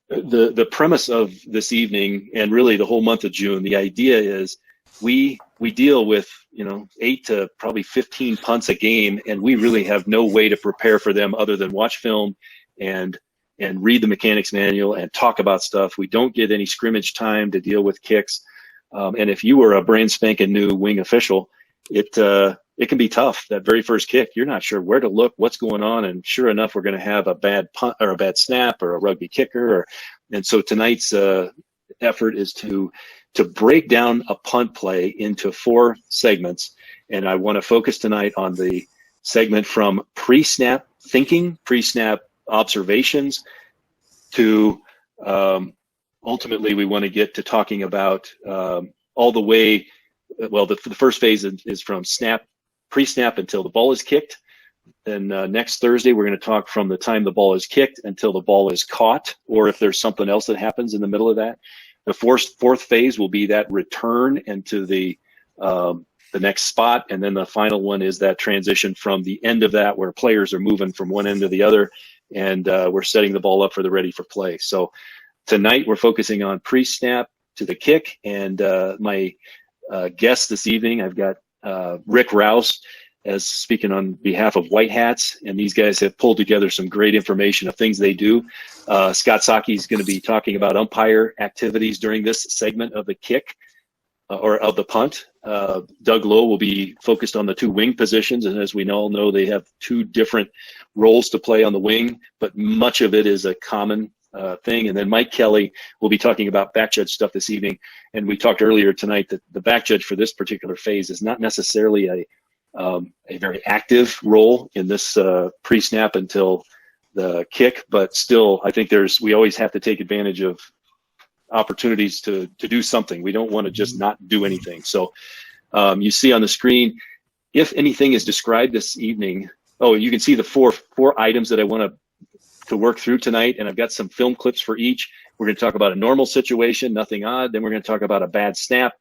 the premise of this evening, and really the whole month of June, the idea is we deal with 8 to probably 15 punts a game, and we really have no way to prepare for them other than watch film and read the mechanics manual and talk about stuff. We don't get any scrimmage time to deal with kicks, and if you were a brand spanking new wing official, it can be tough. That very first kick, you're not sure where to look, what's going on, and sure enough, we're going to have a bad punt or a bad snap or a rugby kicker. And so tonight's effort is to break down a punt play into 4 segments, and I want to focus tonight on the segment from pre-snap thinking, pre-snap observations, to ultimately we want to get to talking about all the way. Well, the first phase is from pre-snap until the ball is kicked. Then next Thursday, we're going to talk from the time the ball is kicked until the ball is caught, or if there's something else that happens in the middle of that. The fourth phase will be that return into the next spot, and then the final one is that transition from the end of that, where players are moving from one end to the other, and we're setting the ball up for the ready for play. So tonight we're focusing on pre-snap to the kick, and my guest this evening, I've got Rick Rouse as speaking on behalf of White Hats, and these guys have pulled together some great information of things they do. Scott Saucke is going to be talking about umpire activities during this segment of the kick or of the punt. Doug Lowe will be focused on the 2 wing positions, and as we all know, they have 2 different roles to play on the wing, but much of it is a common thing. And then Mike Kelley will be talking about back judge stuff this evening. And we talked earlier tonight that the back judge for this particular phase is not necessarily a very active role in this pre-snap until the kick, but still, I think we always have to take advantage of opportunities to do something. We don't want to just not do anything. So you see on the screen, if anything is described this evening, you can see the four items that I want to work through tonight, and I've got some film clips for each. We're going to talk about a normal situation, nothing odd. Then we're going to talk about a bad snap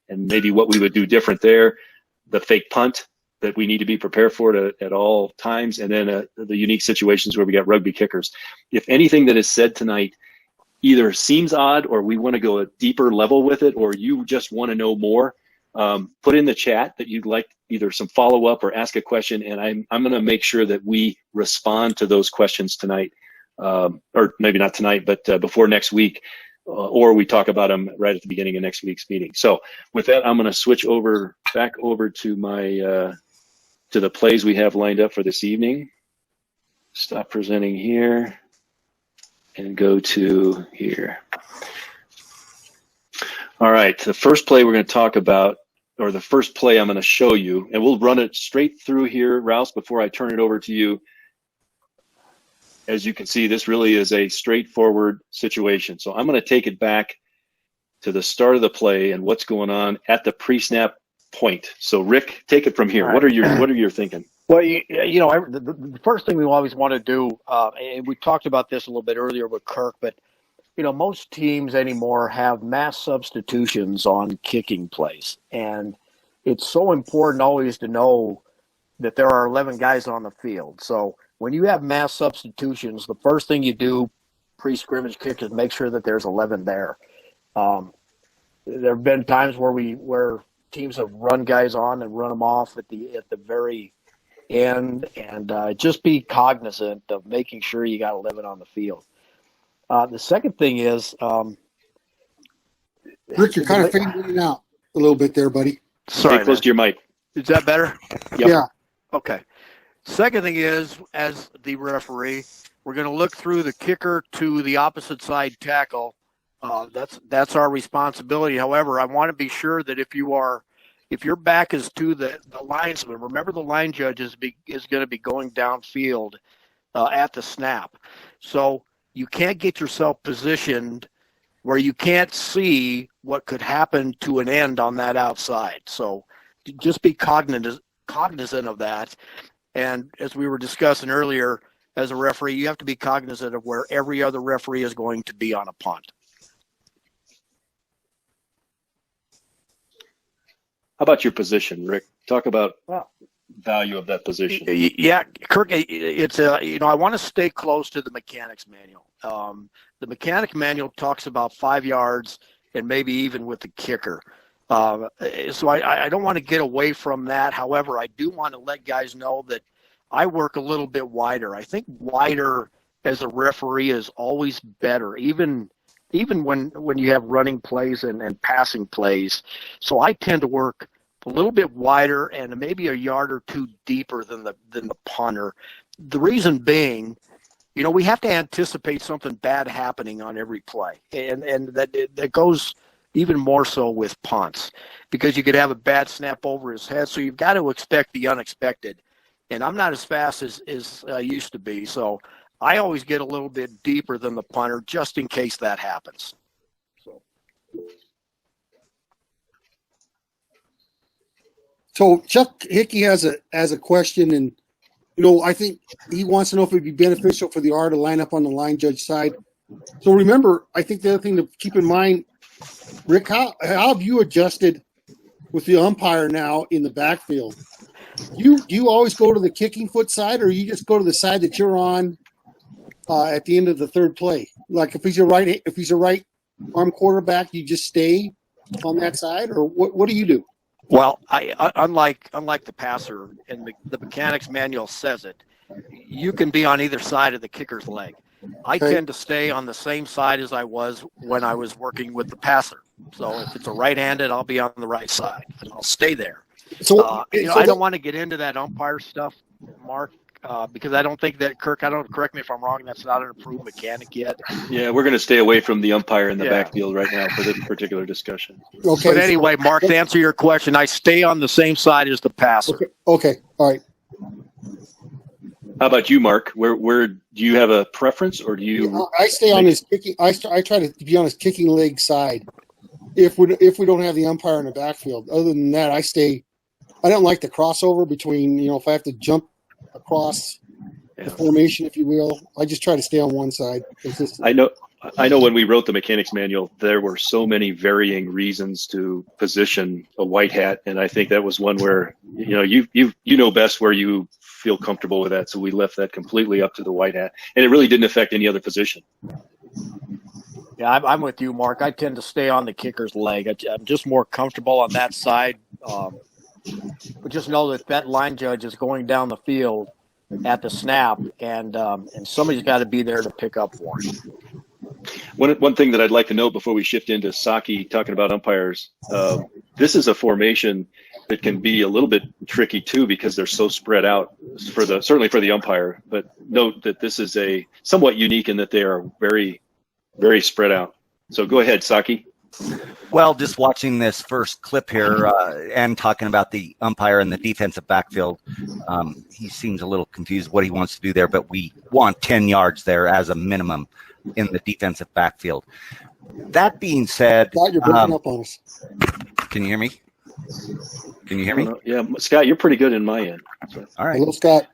and maybe what we would do different there, the fake punt that we need to be prepared for at all times, and then the unique situations where we got rugby kickers. If anything that is said tonight either seems odd, or we want to go a deeper level with it, or you just want to know more, put in the chat that you'd like either some follow-up or ask a question, and I'm going to make sure that we respond to those questions tonight, or maybe not tonight, but before next week, or we talk about them right at the beginning of next week's meeting. So with that, I'm going to switch back over to my to the plays we have lined up for this evening. Stop presenting here and go to here. All right, the first play we're going to talk about, or the first play I'm going to show you, and we'll run it straight through here, Rouse, before I turn it over to you. As you can see, this really is a straightforward situation. So I'm going to take it back to the start of the play and what's going on at the pre-snap point. So Rick, take it from here. Right. What are your thinking? Well, the first thing we always want to do, and we talked about this a little bit earlier with Kirk, but most teams anymore have mass substitutions on kicking plays, and it's so important always to know that there are 11 guys on the field. So when you have mass substitutions, the first thing you do pre-scrimmage kick is make sure that there's 11 there. There have been times where teams have run guys on and run them off at the very end, and just be cognizant of making sure you got 11 on the field. The second thing is, Rick, you're kind of fading out a little bit there, buddy. Sorry, Stay close to your mic. Is that better? Yep. Yeah. Okay. Second thing is, as the referee, we're going to look through the kicker to the opposite side tackle. That's our responsibility. However, I want to be sure that if your back is to the linesman, remember the line judge is going to be going downfield at the snap. So you can't get yourself positioned where you can't see what could happen to an end on that outside. So just be cognizant of that. And as we were discussing earlier, as a referee, you have to be cognizant of where every other referee is going to be on a punt. How about your position, Rick? Talk about value of that position. Yeah, Kirk, it's I want to stay close to the mechanics manual. The mechanic manual talks about 5 yards and maybe even with the kicker. So I don't want to get away from that. However, I do want to let guys know that I work a little bit wider. I think wider as a referee is always better, even when you have running plays and passing plays. So I tend to work a little bit wider and maybe a yard or two deeper than the punter. The reason being, we have to anticipate something bad happening on every play, and that goes even more so with punts, because you could have a bad snap over his head. So you've got to expect the unexpected. And I'm not as fast as I used to be, so I always get a little bit deeper than the punter just in case that happens. So Chuck Hickey has a question, and I think he wants to know if it'd be beneficial for the R to line up on the line judge side. So remember, I think the other thing to keep in mind, Rick, how have you adjusted with the umpire now in the backfield? Do you always go to the kicking foot side, or you just go to the side that you're on at the end of the third play? Like if he's a right arm quarterback, you just stay on that side, or what do you do? Well, I unlike the passer, and the mechanics manual says it, you can be on either side of the kicker's leg. I tend to stay on the same side as I was when I was working with the passer. So if it's a right-handed, I'll be on the right side, and I'll stay there. So, I don't want to get into that umpire stuff, Mark, because I don't think that, Kirk, correct me if I'm wrong, that's not an approved mechanic yet. Yeah, we're going to stay away from the umpire in the backfield right now for this particular discussion. Okay. But anyway, Mark, to answer your question, I stay on the same side as the passer. Okay. All right. How about you, Mark? Where do you have a preference, or do you? I stay on his kicking. I try to be on his kicking leg side. If we don't have the umpire in the backfield, other than that, I stay. I don't like the crossover between, if I have to jump across the formation, if you will. I just try to stay on one side. I know when we wrote the mechanics manual, there were so many varying reasons to position a white hat, and I think that was one where you know best where you feel comfortable with that. So we left that completely up to the white hat, and it really didn't affect any other position. Yeah, I'm with you, Mark. I tend to stay on the kicker's leg. I'm just more comfortable on that side. But just know that line judge is going down the field at the snap, and somebody's got to be there to pick up for him. One thing that I'd like to note before we shift into Saucke talking about umpires, this is a formation that can be a little bit tricky too, because they're so spread out certainly for the umpire. But note that this is somewhat unique in that they are very, very spread out. So go ahead, Saucke. Well, just watching this first clip here and talking about the umpire in the defensive backfield, he seems a little confused what he wants to do there, but we want 10 yards there as a minimum in the defensive backfield. That being said, Scott, you're breaking up on us. Can you hear me? Can you hear me? Yeah, Scott, you're pretty good in my end. So. All right. Hello, Scott.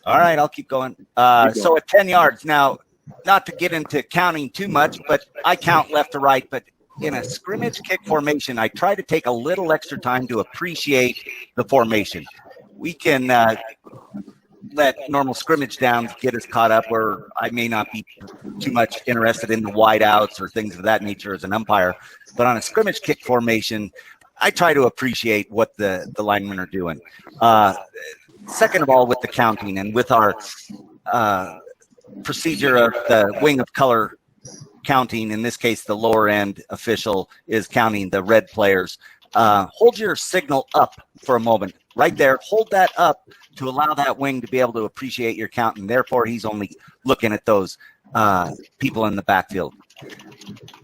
All right, I'll keep going. So at 10 yards now, not to get into counting too much, but I count left to right. But in a scrimmage kick formation, I try to take a little extra time to appreciate the formation. We can let normal scrimmage downs get us caught up where I may not be too much interested in the wide outs or things of that nature as an umpire. But on a scrimmage kick formation, I try to appreciate what the linemen are doing. Second of all, with the counting and with our procedure of the wing of color counting, in this case, the lower end official is counting the red players. Hold your signal up for a moment. Right there, hold that up to allow that wing to be able to appreciate your count, and therefore he's only looking at those people in the backfield.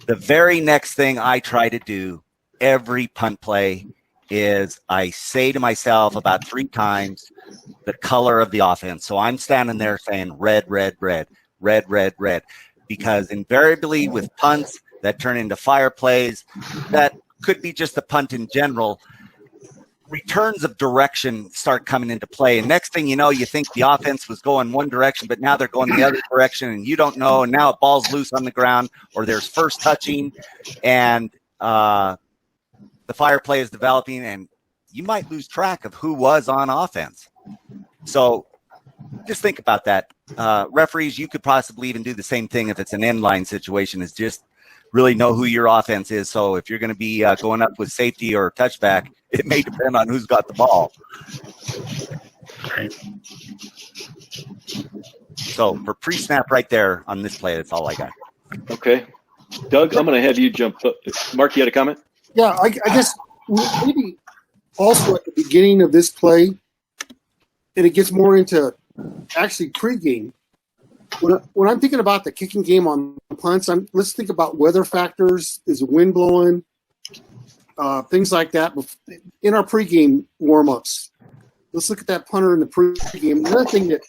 The very next thing I try to do every punt play is I say to myself about 3 times the color of the offense. So I'm standing there saying red, red, red, red, red, red, because invariably with punts that turn into fire plays, that could be just a punt in general, returns of direction start coming into play. And next thing you know, you think the offense was going one direction, but now they're going the other direction, and you don't know. And now a ball's loose on the ground, or there's first touching, and the fire play is developing, and you might lose track of who was on offense. So just think about that. Referees, you could possibly even do the same thing if it's an end line situation, is just really know who your offense is. So if you're going to be going up with safety or touchback, it may depend on who's got the ball. Right. So for pre-snap right there on this play, that's all I got. Okay. Doug, I'm going to have you jump up. Mark, you had a comment? Yeah, I guess maybe also at the beginning of this play, and it gets more into actually pregame. When I'm thinking about the kicking game on punts, let's think about weather factors. Is the wind blowing? Things like that in our pregame warm-ups. Let's look at that punter in the pregame. Another thing that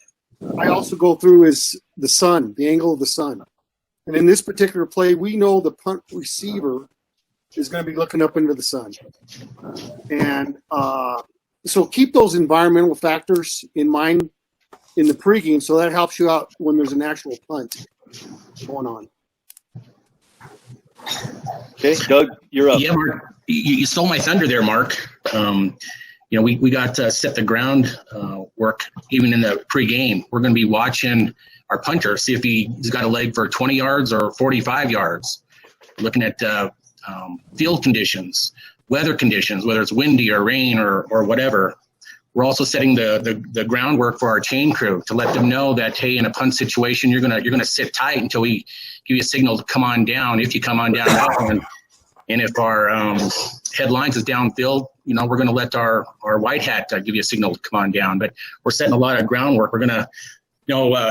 I also go through is the sun, the angle of the sun. And in this particular play, we know the punt receiver is going to be looking up into the sun. And so keep those environmental factors in mind in the pregame, so that helps you out when there's an actual punt going on. Okay, Doug, you're up. Yeah, Mark, you stole my thunder there, Mark. We got to set the ground work even in the pregame. We're going to be watching our punter, see if he's got a leg for 20 yards or 45 yards. Looking at field conditions, weather conditions, whether it's windy or rain or whatever. We're also setting the groundwork for our chain crew to let them know that, hey, in a punt situation, you're gonna sit tight until we give you a signal to come on down. If you come on down, and if our headlines is downfield, we're gonna let our white hat give you a signal to come on down. But we're setting a lot of groundwork. We're gonna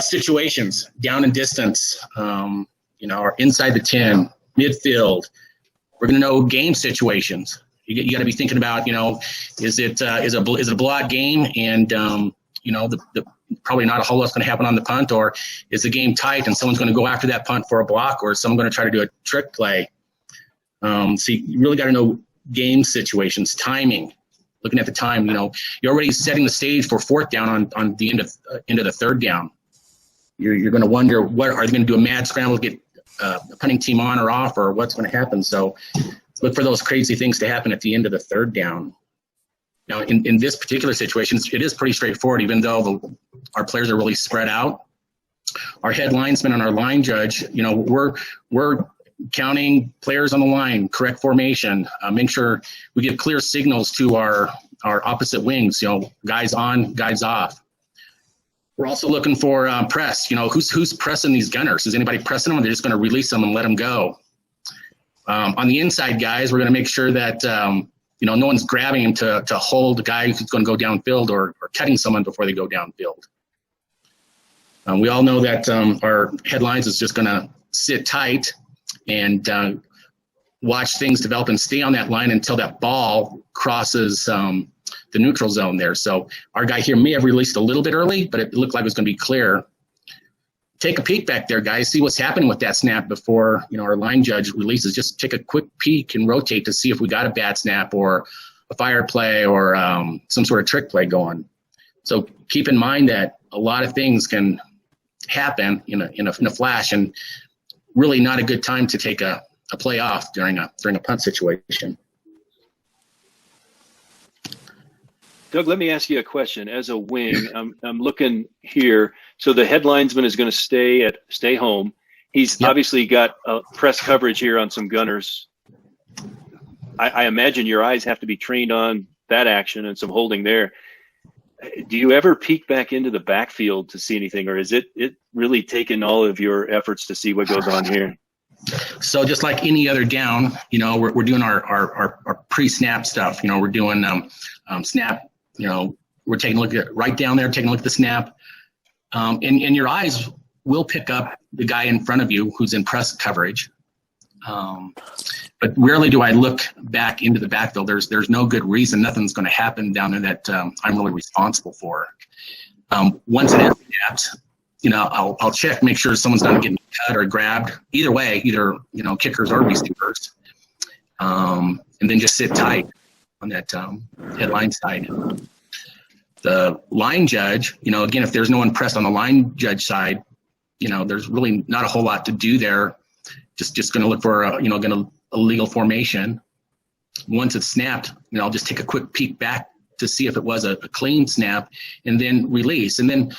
situations down and distance, or inside the 10, midfield. We're gonna know game situations. You got to be thinking about, is it a blowout game, and probably not a whole lot's going to happen on the punt, or is the game tight and someone's going to go after that punt for a block, or is someone going to try to do a trick play? So you really got to know game situations, timing, looking at the time. You're already setting the stage for fourth down on the end of the third down. You're going to wonder, what are they going to do, a mad scramble to get the punting team on or off, or what's going to happen? So look for those crazy things to happen at the end of the third down. Now, in this particular situation, it is pretty straightforward, even though our players are really spread out. Our head linesman and our line judge, we're counting players on the line, correct formation, make sure we give clear signals to our opposite wings, guys on, guys off. We're also looking for press, who's pressing these gunners? Is anybody pressing them, or they're just going to release them and let them go? On the inside guys, we're going to make sure that, no one's grabbing him to hold a guy who's going to go downfield or cutting someone before they go downfield. We all know that our headlines is just going to sit tight and watch things develop and stay on that line until that ball crosses the neutral zone there. So our guy here may have released a little bit early, but it looked like it was going to be clear. Take a peek back there, guys. See what's happening with that snap before our line judge releases. Just take a quick peek and rotate to see if we got a bad snap or a fire play or some sort of trick play going. So keep in mind that a lot of things can happen in a flash, and really not a good time to take a play off during a punt situation. Doug, let me ask you a question. As a wing, I'm looking here. So the head linesman is going to stay home. He's obviously got press coverage here on some gunners. I imagine your eyes have to be trained on that action and some holding there. Do you ever peek back into the backfield to see anything, or is it really taking all of your efforts to see what goes on here? So just like any other down, we're doing our pre-snap stuff. We're doing snap. We're taking a look at right down there, taking a look at the snap. And your eyes will pick up the guy in front of you who's in press coverage. But rarely do I look back into the backfield. There's no good reason. Nothing's going to happen down there that I'm really responsible for. Once it is snapped, I'll check, make sure someone's not getting cut or grabbed. Either way, either kickers or receivers, and then just sit tight on that headline side. The line judge, again, if there's no one pressed on the line judge side, there's really not a whole lot to do there. Just going to look for a legal formation. once it's snapped, I'll just take a quick peek back to see if it was a clean snap, and then release. And then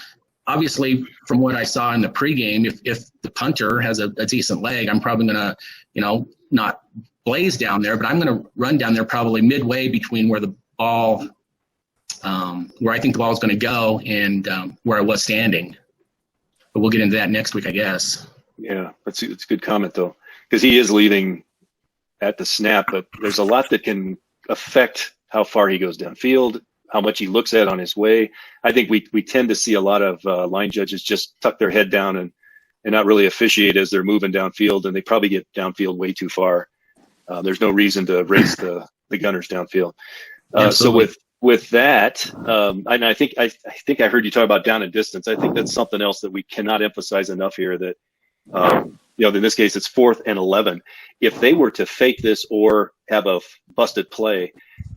obviously from what I saw in the pregame, if the punter has a decent leg, I'm probably going to, not blaze down there, but I'm going to run down there probably midway between where the ball, where I think the ball is going to go and where I was standing. But we'll get into that next week, I guess. Yeah, it's a good comment, though, because he is leaving at the snap, but there's a lot that can affect how far he goes downfield, how much he looks at on his way. I think we tend to see a lot of line judges just tuck their head down and not really officiate as they're moving downfield, and they probably get downfield way too far. There's no reason to race the gunners downfield. So with that, and I think I heard you talk about down and distance. I think that's something else that we cannot emphasize enough here. That in this case, it's 4th and 11. If they were to fake this or have a busted play,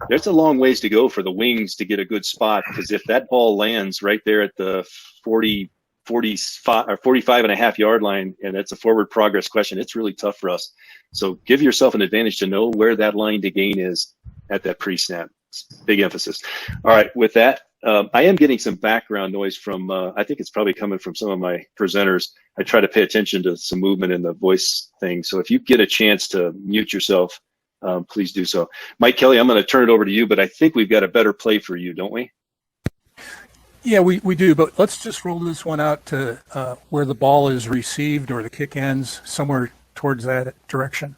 there's a long ways to go for the wings to get a good spot, because if that ball lands right there at the 45 or 45 and a half yard line, and it's a forward progress question, it's really tough for us. So give yourself an advantage to know where that line to gain is at that pre-snap. Big emphasis. All right, with that, I am getting some background noise from, I think it's probably coming from some of my presenters. I try to pay attention to some movement in the voice thing. So if you get a chance to mute yourself, please do so. Mike Kelley, I'm going to turn it over to you, but I think we've got a better play for you, don't we? Yeah, we do, but let's just roll this one out to where the ball is received or the kick ends, somewhere towards that direction.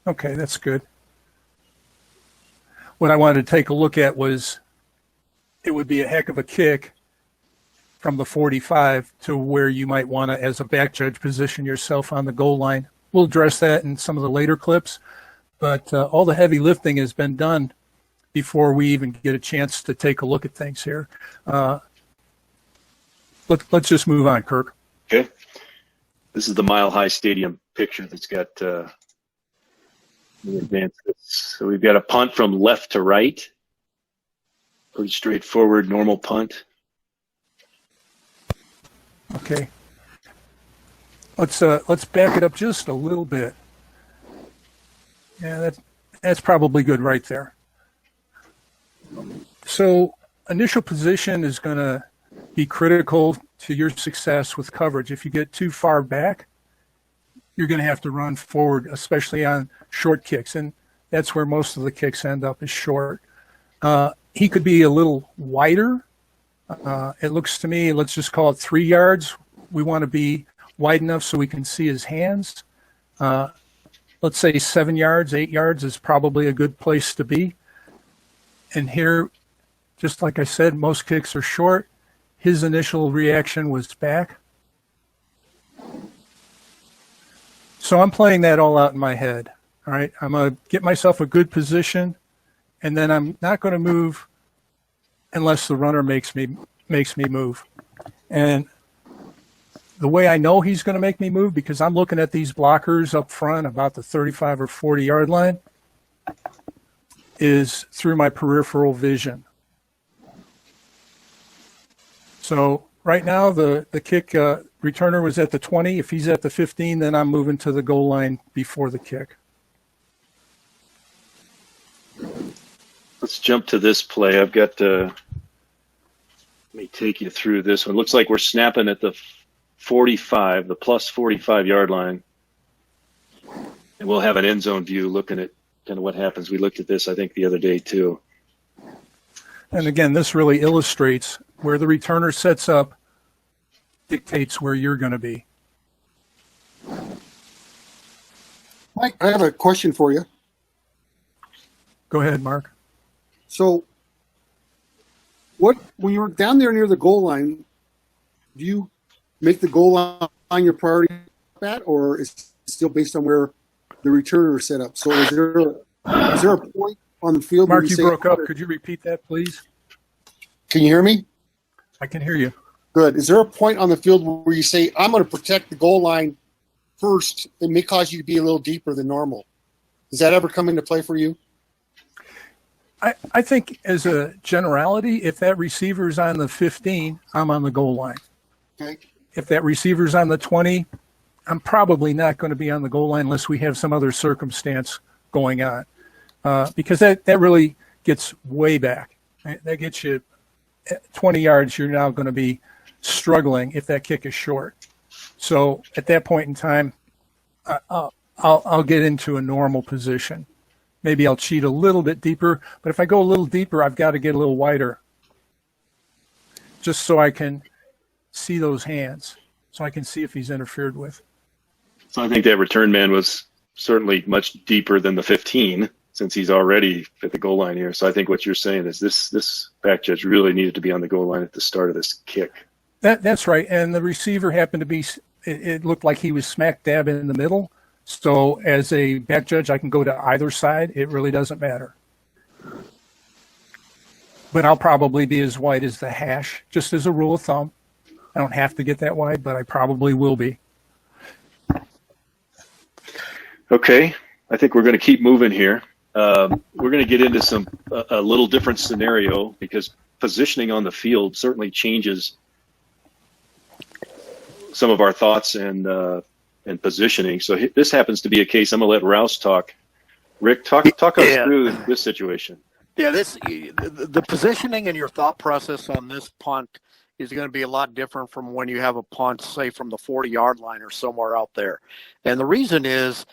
Okay, that's good. What I wanted to take a look at was it would be a heck of a kick from the 45 to where you might want to, as a back judge, position yourself on the goal line. We'll address that in some of the later clips, but all the heavy lifting has been done before we even get a chance to take a look at things here. Let's just move on, Kirk. Okay. This is the Mile High Stadium picture that's got so we've got a punt from left to right. Pretty straightforward, normal punt. Okay. Let's back it up just a little bit. Yeah, that's probably good right there. So initial position is going to be critical to your success with coverage. If you get too far back, you're going to have to run forward, especially on short kicks, and that's where most of the kicks end up, is short. He could be a little wider. It looks to me, let's just call it 3 yards. We want to be wide enough so we can see his hands. Let's say 7 yards, 8 yards is probably a good place to be. And here, just like I said, most kicks are short. His initial reaction was back. So I'm playing that all out in my head. All right, I'm going to get myself a good position, and then I'm not going to move unless the runner makes me move. And the way I know he's going to make me move, because I'm looking at these blockers up front about the 35 or 40 yard line, is through my peripheral vision. So right now the kick returner was at the 20. If he's at the 15, then I'm moving to the goal line before the kick. Let's jump to this play. I've got let me take you through this one. Looks like we're snapping at the 45, the plus 45 yard line. And we'll have an end zone view looking at kind of what happens. We looked at this, I think, the other day too. And again, this really illustrates where the returner sets up dictates where you're going to be. Mike, I have a question for you. Go ahead, Mark. So, when you're down there near the goal line, do you make the goal line your priority at, or is it still based on where the returner is set up? So, is there a point on the field? Mark, where you say, broke up. Could you repeat that, please? Can you hear me? I can hear you. Good. Is there a point on the field where you say, I'm going to protect the goal line first? It may cause you to be a little deeper than normal. Does that ever come into play for you? I think as a generality, if that receiver is on the 15, I'm on the goal line. Okay. if that receiver's on the 20, I'm probably not going to be on the goal line unless we have some other circumstance going on, because that really gets way back. Right? That gets you 20 yards. You're now going to be struggling if that kick is short. So at that point in time, I'll get into a normal position. Maybe I'll cheat a little bit deeper, but if I go a little deeper, I've got to get a little wider just so I can see those hands, so I can see if he's interfered with. So I think that return man was certainly much deeper than the 15 since he's already at the goal line here. So I think what you're saying is this back judge really needed to be on the goal line at the start of this kick. That's right. And the receiver happened to be, it looked like he was smack dab in the middle. So as a back judge, I can go to either side. It really doesn't matter. But I'll probably be as wide as the hash, just as a rule of thumb. I don't have to get that wide, but I probably will be. Okay, I think we're going to keep moving here. We're going to get into a little different scenario because positioning on the field certainly changes some of our thoughts and positioning. So this happens to be a case. I'm going to let Rouse talk. Rick, talk us through this situation. Yeah, the positioning and your thought process on this punt is going to be a lot different from when you have a punt, say, from the 40-yard line or somewhere out there. And the reason is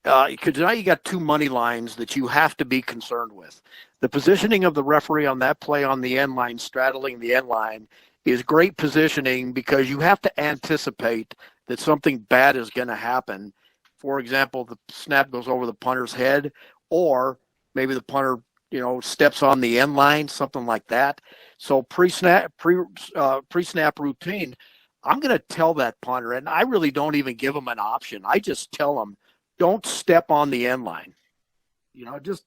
because now you got two money lines that you have to be concerned with. The positioning of the referee on that play on the end line, straddling the end line, is great positioning because you have to anticipate that something bad is going to happen. For example, the snap goes over the punter's head, or maybe the punter steps on the end line, something like that. So pre-snap routine, I'm going to tell that punter, and I really don't even give him an option. I just tell him, don't step on the end line. Just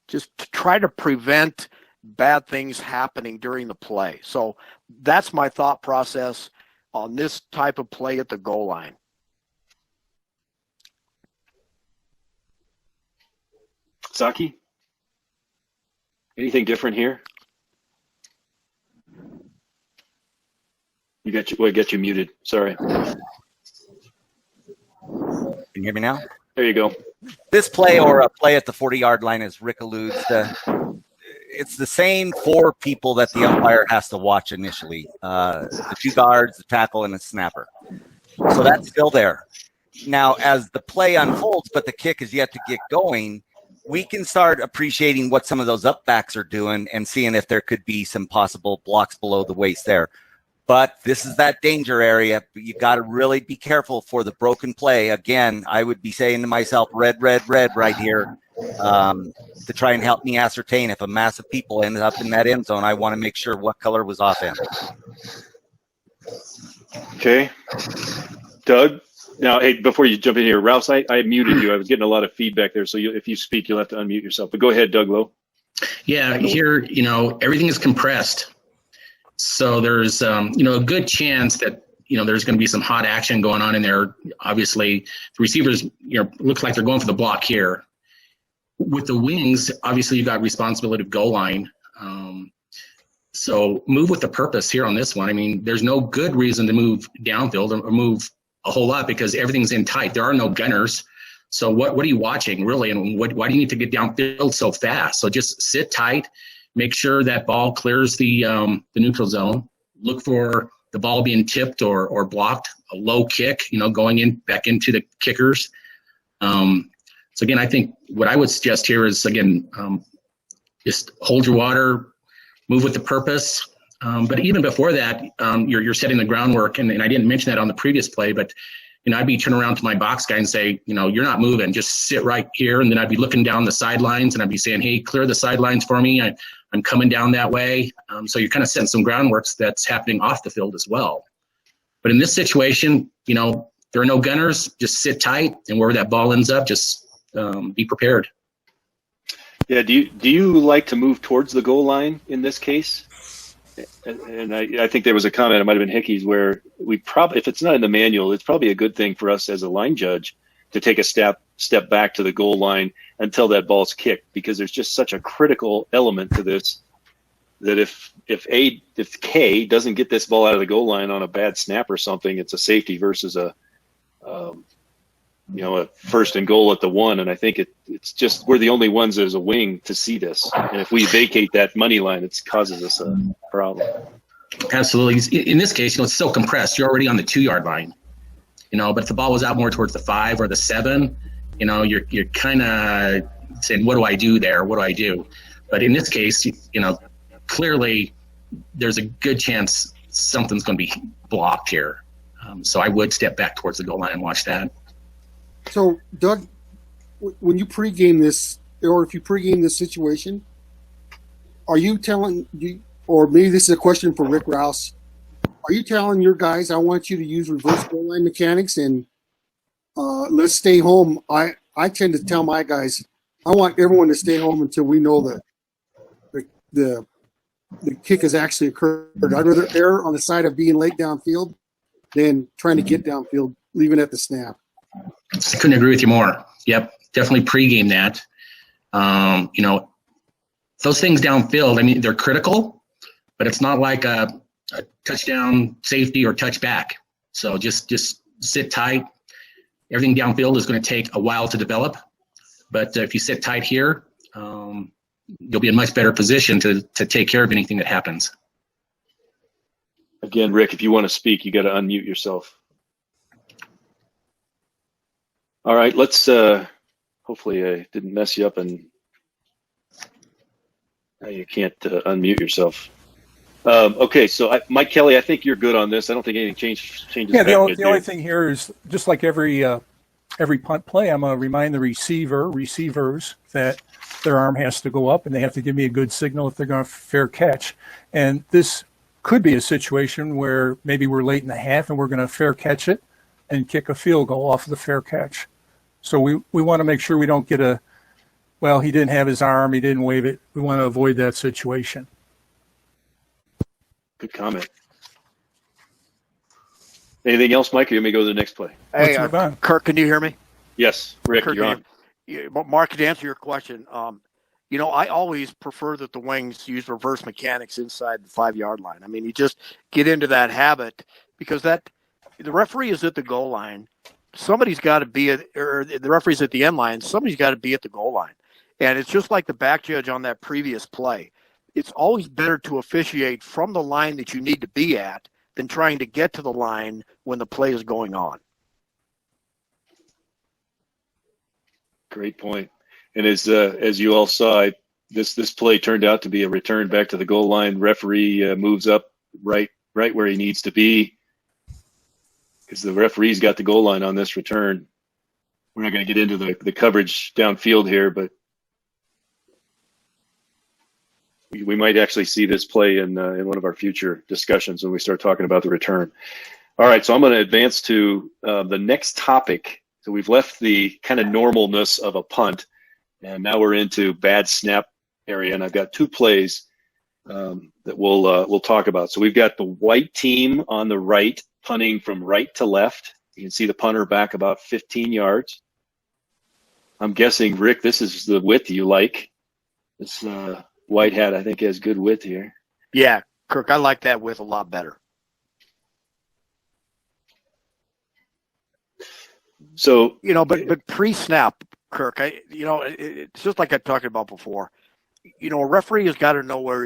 to try to prevent bad things happening during the play. So that's my thought process on this type of play at the goal line. Saucke? Anything different here? Get you muted. Sorry. Can you hear me now? There you go. This play, or a play at the 40-yard line, as Rick alludes to, it's the same four people that the umpire has to watch initially. The two guards, the tackle, and the snapper. So that's still there. Now, as the play unfolds, but the kick is yet to get going, we can start appreciating what some of those upbacks are doing and seeing if there could be some possible blocks below the waist there. But this is that danger area. You got to really be careful for the broken play. Again, I would be saying to myself, red, red, red right here to try and help me ascertain if a mass of people ended up in that end zone. I want to make sure what color was off end. Okay. Doug? Now, hey, before you jump in here, Rouse, I muted you. I was getting a lot of feedback there. So if you speak, you'll have to unmute yourself. But go ahead, Doug Lowe. Yeah, here, everything is compressed. So there's, a good chance that, there's going to be some hot action going on in there. Obviously, the receivers, looks like they're going for the block here. With the wings, obviously, you've got responsibility of goal line. So move with the purpose here on this one. I mean, there's no good reason to move downfield or move a whole lot because everything's in tight. There are no gunners. So what are you watching, really? And why do you need to get downfield so fast? So just sit tight. Make sure that ball clears the neutral zone. Look for the ball being tipped or blocked, a low kick, going back into the kickers. So again, I think what I would suggest here is, again, just hold your water, move with the purpose. But even before that, you're setting the groundwork, and I didn't mention that on the previous play, but I'd be turning around to my box guy and say, you're not moving, just sit right here. And then I'd be looking down the sidelines and I'd be saying, hey, clear the sidelines for me. I'm coming down that way. So you're kind of setting some groundworks that's happening off the field as well. But in this situation, there are no gunners, just sit tight, and wherever that ball ends up, just be prepared. Yeah. Do you like to move towards the goal line in this case? And I think there was a comment, it might have been Hickey's, where if it's not in the manual, it's probably a good thing for us as a line judge to take a step back to the goal line until that ball's kicked, because there's just such a critical element to this. that if K doesn't get this ball out of the goal line on a bad snap or something, it's a safety versus a first and goal at the 1. And I think it's just we're the only ones as a wing to see this. And if we vacate that money line, it causes us a problem. Absolutely. In this case, it's so compressed. You're already on the 2-yard line. But if the ball was out more towards the 5 or the 7, you're kind of saying, what do I do there? What do I do? But in this case, clearly there's a good chance something's going to be blocked here. So I would step back towards the goal line and watch that. So, Doug, when you pregame this, or if you pregame this situation, are you telling you, or maybe this is a question for Rick Rouse, are you telling your guys, I want you to use reverse goal line mechanics and let's stay home? I tend to tell my guys, I want everyone to stay home until we know that the kick has actually occurred. I'd rather err on the side of being late downfield than trying to get downfield, leaving at the snap. Couldn't agree with you more. Yep, definitely pregame that. Those things downfield, I mean, they're critical, but it's not like a touchdown safety or touchback. So just sit tight. Everything downfield is going to take a while to develop, but if you sit tight here, you'll be in a much better position to take care of anything that happens. Again, Rick, if you want to speak, you got to unmute yourself. All right, let's hopefully I didn't mess you up and you can't unmute yourself. Okay, so Mike Kelley, I think you're good on this. I don't think anything changes. Yeah, the only thing here is just like every punt play, I'm going to remind the receivers that their arm has to go up and they have to give me a good signal if they're going to fair catch. And this could be a situation where maybe we're late in the half and we're going to fair catch it and kick a field goal off of the fair catch. So we want to make sure we don't get he didn't have his arm, he didn't wave it. We want to avoid that situation. Good comment. Anything else, Mike, or you may go to the next play? Hey, Kirk, can you hear me? Yes, Rick, Kirk, you're on. Mark, to answer your question, I always prefer that the wings use reverse mechanics inside the 5-yard line. I mean, you just get into that habit because the referee is at the goal line. Somebody's got to be or the referee's at the end line. Somebody's got to be at the goal line. And it's just like the back judge on that previous play. It's always better to officiate from the line that you need to be at than trying to get to the line when the play is going on. Great point. And as you all saw, this play turned out to be a return back to the goal line. Referee moves up right where he needs to be because the referee's got the goal line on this return. We're not going to get into the coverage downfield here, but we might actually see this play in one of our future discussions when we start talking about the return. All right, so I'm going to advance to the next topic. So we've left the kind of normalness of a punt, and now we're into bad snap area. And I've got 2 plays that we'll talk about. So we've got the white team on the right, punting from right to left. You can see the punter back about 15 yards. I'm guessing, Rick, this is the width you like. This white hat, I think, has good width here. Yeah, Kirk, I like that width a lot better. So but pre-snap, Kirk, it's just like I talked about before. A referee has got to know where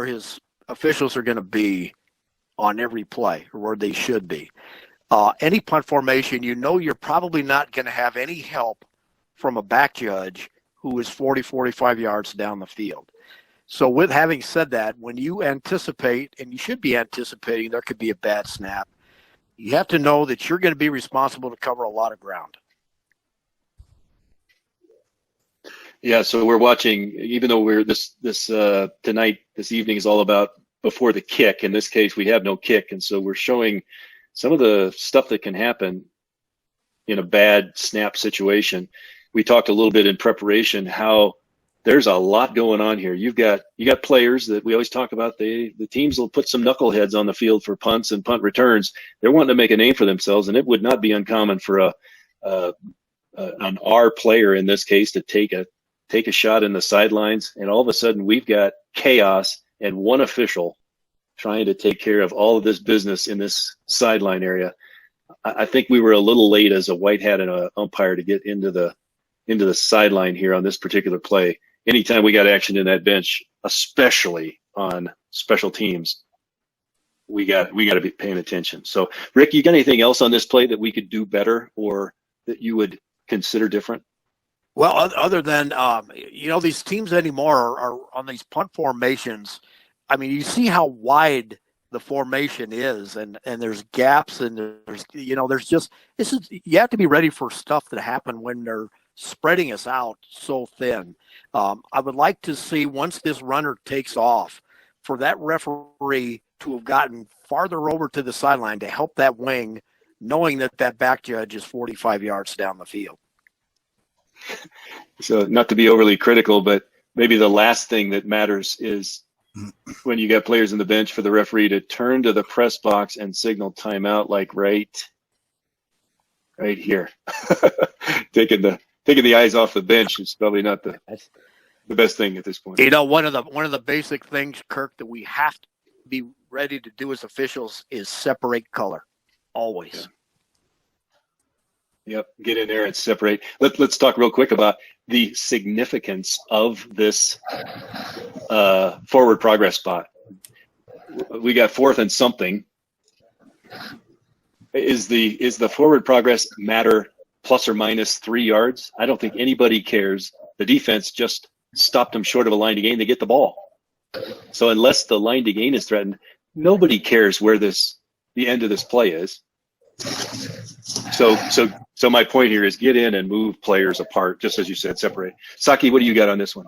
his officials are going to be on every play, or where they should be. Any punt formation, you're probably not going to have any help from a back judge who is 40, 45 yards down the field. So with having said that, when you anticipate, and you should be anticipating there could be a bad snap, you have to know that you're going to be responsible to cover a lot of ground. Yeah, so we're watching, even though we're this tonight, this evening is all about before the kick. In this case, we have no kick, and so we're showing some of the stuff that can happen in a bad snap situation. We talked a little bit in preparation how there's a lot going on here. You got players that we always talk about. The teams will put some knuckleheads on the field for punts and punt returns. They're wanting to make a name for themselves, and it would not be uncommon for an R player in this case to take a shot in the sidelines, and all of a sudden we've got chaos and one official trying to take care of all of this business in this sideline area. I think we were a little late as a white hat and an umpire to get into the sideline here on this particular play. Anytime we got action in that bench, especially on special teams, we got to be paying attention. So, Rick, you got anything else on this play that we could do better or that you would consider different? Well, other than, these teams anymore are on these punt formations. I mean, you see how wide the formation is, and there's gaps, and there's just, you have to be ready for stuff that happen when they're spreading us out so thin. I would like to see, once this runner takes off, for that referee to have gotten farther over to the sideline to help that wing, knowing that back judge is 45 yards down the field. So not to be overly critical, but maybe the last thing that matters is when you got players in the bench for the referee to turn to the press box and signal timeout, like right here. Taking the eyes off the bench is probably not the best thing at this point. One of the basic things, Kirk, that we have to be ready to do as officials is separate color, always. Yeah. Yep, get in there and separate. Let's talk real quick about the significance of this forward progress spot. We got 4th and something. Is the forward progress matter plus or minus 3 yards? I don't think anybody cares. The defense just stopped them short of a line to gain. They get the ball. So unless the line to gain is threatened, nobody cares where the end of this play is. So my point here is get in and move players apart, just as you said, separate. Saucke, what do you got on this one?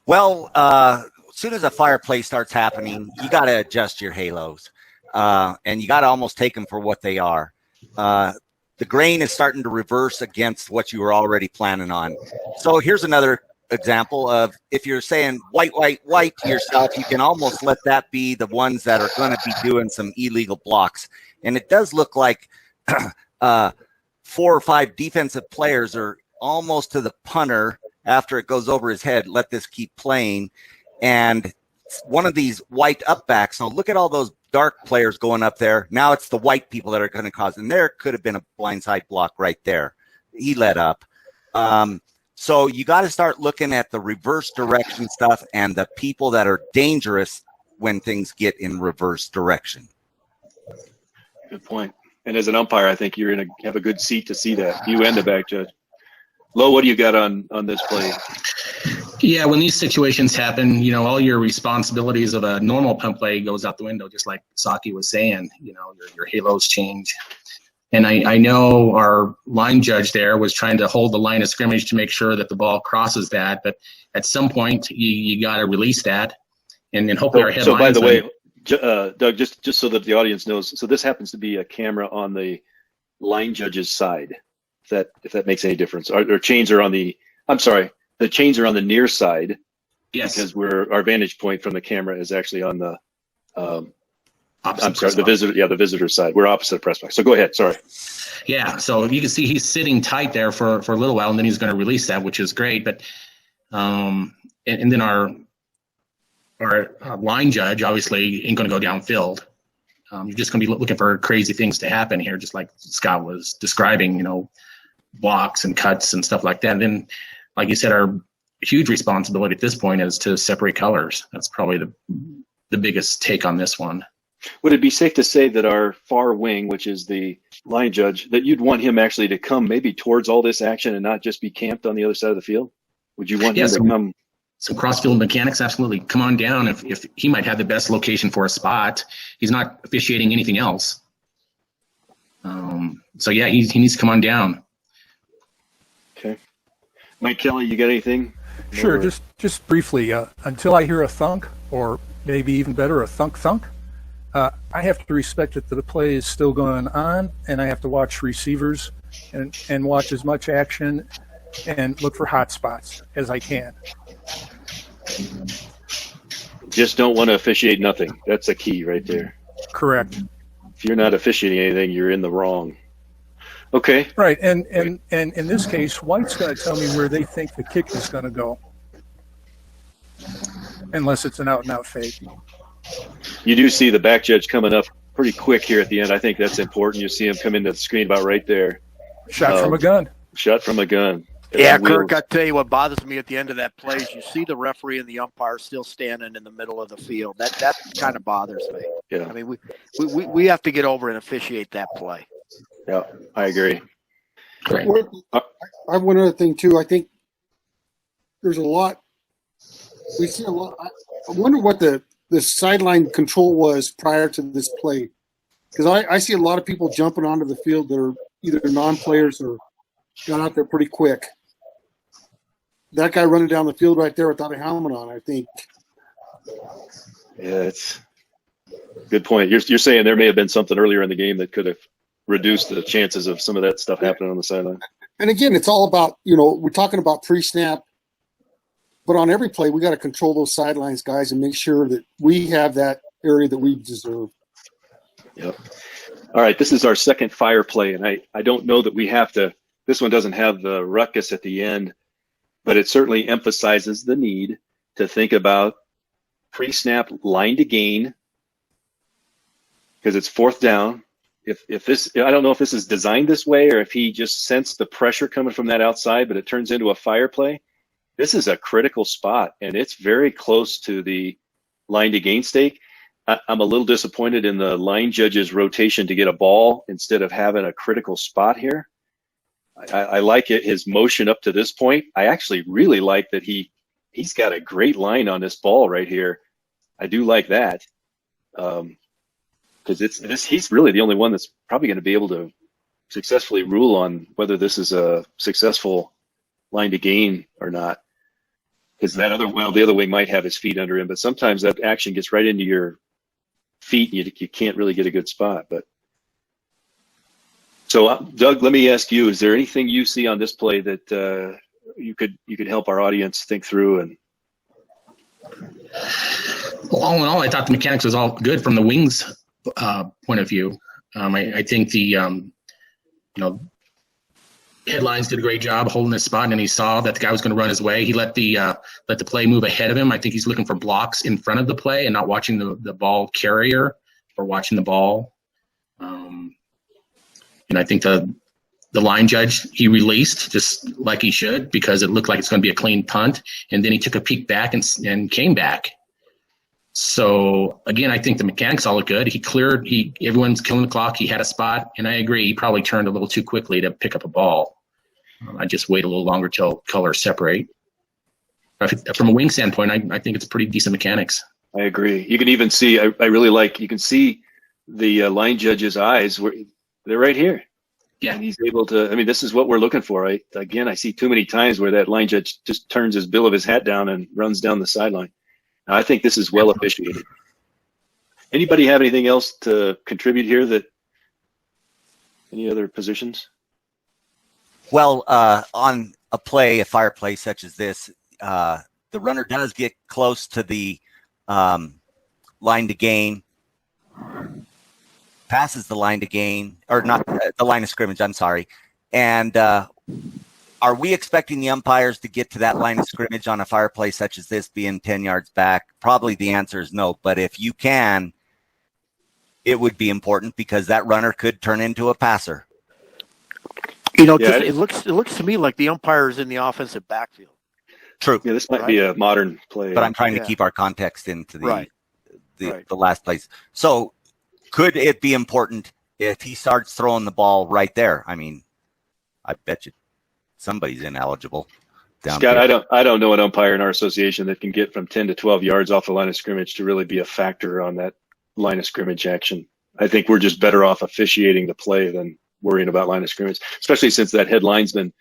Well, as soon as a fire play starts happening, you got to adjust your halos, and you got to almost take them for what they are. The grain is starting to reverse against what you were already planning on. So here's another example of, if you're saying white to yourself, you can almost let that be the ones that are going to be doing some illegal blocks. And it does look like 4 or 5 defensive players are almost to the punter after it goes over his head. Let this keep playing. And one of these white up backs. So look at all those dark players going up there. Now it's the white people that are going to cause. And there could have been a blindside block right there. He let up. So you got to start looking at the reverse direction stuff and the people that are dangerous when things get in reverse direction. Good point. And as an umpire, I think you're have a good seat to see that. You and the back judge. Lo, what do you got on this play? Yeah, when these situations happen, all your responsibilities of a normal punt play goes out the window, just like Saucke was saying. Your halos change. And I know our line judge there was trying to hold the line of scrimmage to make sure that the ball crosses that. But at some point, you got to release that. And then hopefully our headlines. So, by the way, Doug, just so that the audience knows, so this happens to be a camera on the line judge's side, if that makes any difference. Our chains are on the chains are on the near side. Yes. Because our vantage point from the camera is actually on the opposite the visitor side. We're opposite the press box. So go ahead. Sorry. Yeah. So you can see he's sitting tight there for a little while, and then he's going to release that, which is great. But and then our line judge obviously ain't going to go downfield. You're just going to be looking for crazy things to happen here, just like Scott was describing, blocks and cuts and stuff like that. And then, like you said, our huge responsibility at this point is to separate colors. That's probably the biggest take on this one. Would it be safe to say that our far wing, which is the line judge, that you'd want him actually to come maybe towards all this action and not just be camped on the other side of the field? Would you want him to come? Some cross-field mechanics, absolutely. Come on down. If he might have the best location for a spot, he's not officiating anything else. So yeah, he needs to come on down. Okay, Mike Kelley, you got anything? Sure. Just briefly, until I hear a thunk, or maybe even better, a thunk, I have to respect that the play is still going on, and I have to watch receivers and watch as much action and look for hot spots as I can. Just don't want to officiate nothing. That's a key right there. Correct. If you're not officiating anything, you're in the wrong. Okay. Right, and in this case, White's going to tell me where they think the kick is going to go. unless it's an out-and-out fake. You do see the back judge coming up pretty quick here at the end. I think that's important. You see him come into the screen about right there. Shot from a gun. Shot from a gun. Yeah, Kirk, I tell you what bothers me at the end of that play is you see the referee and the umpire still standing in the middle of the field. That kind of bothers me. Yeah. I mean, we have to get over and officiate that play. Yeah, I agree. Right. I have one other thing too. I think there's a lot. We see a lot. I wonder what the sideline control was prior to this play, because I see a lot of people jumping onto the field that are either non-players or got out there pretty quick. That guy running down the field right there without a helmet on, I think. Yeah, it's a good point. You're saying there may have been something earlier in the game that could have reduced the chances of some of that stuff happening on the sideline. And again, it's all about, we're talking about pre-snap, but on every play, we got to control those sidelines, guys, and make sure that we have that area that we deserve. Yep. All right, this is our second fire play, and I don't know that we have to. This one doesn't have the ruckus at the end, but it certainly emphasizes the need to think about pre-snap line to gain, because it's fourth down. If this, I don't know if this is designed this way or if he just sensed the pressure coming from that outside, but it turns into a fire play. This is a critical spot, and it's very close to the line to gain stake. I'm a little disappointed in the line judge's rotation to get a ball instead of having a critical spot here. I like it, his motion up to this point. I actually really like that he's got a great line on this ball right here. I do like that. Because he's really the only one that's probably going to be able to successfully rule on whether this is a successful line to gain or not. Because the other way might have his feet under him, but sometimes that action gets right into your feet and you can't really get a good spot. But so, Doug, let me ask you: is there anything you see on this play that you could help our audience think through? And well, all in all, I thought the mechanics was all good from the wings point of view. I think the headlines did a great job holding his spot, and he saw that the guy was going to run his way. He let the play move ahead of him. I think he's looking for blocks in front of the play and not watching the ball carrier or watching the ball. And I think the line judge, he released just like he should, because it looked like it's going to be a clean punt, and then he took a peek back and came back. So again, I think the mechanics all look good. Everyone's killing the clock. He had a spot, and I agree, he probably turned a little too quickly to pick up a ball. I just wait a little longer till colors separate. From a wing standpoint, I think it's pretty decent mechanics. I agree. You can even see, I really like, you can see the line judge's eyes. They're right here. Yeah. And he's able to, this is what we're looking for. I see too many times where that line judge just turns his bill of his hat down and runs down the sideline. Now, I think this is well officiated. Anybody have anything else to contribute here? Any other positions? Well, on a fire play such as this, the runner does get close to the line to gain, passes the line to gain, or not the line of scrimmage, I'm sorry. And are we expecting the umpires to get to that line of scrimmage on a fire play such as this, being 10 yards back? Probably the answer is no. But if you can, it would be important, because that runner could turn into a passer. It looks to me like the umpire is in the offensive backfield. True. Yeah, this might be a modern play. But I'm trying to keep our context into Right. the last place. So could it be important if he starts throwing the ball right there? I bet you somebody's ineligible. Scott, I don't know an umpire in our association that can get from 10 to 12 yards off the line of scrimmage to really be a factor on that line of scrimmage action. I think we're just better off officiating the play than worrying about line of scrimmage, especially since that head linesman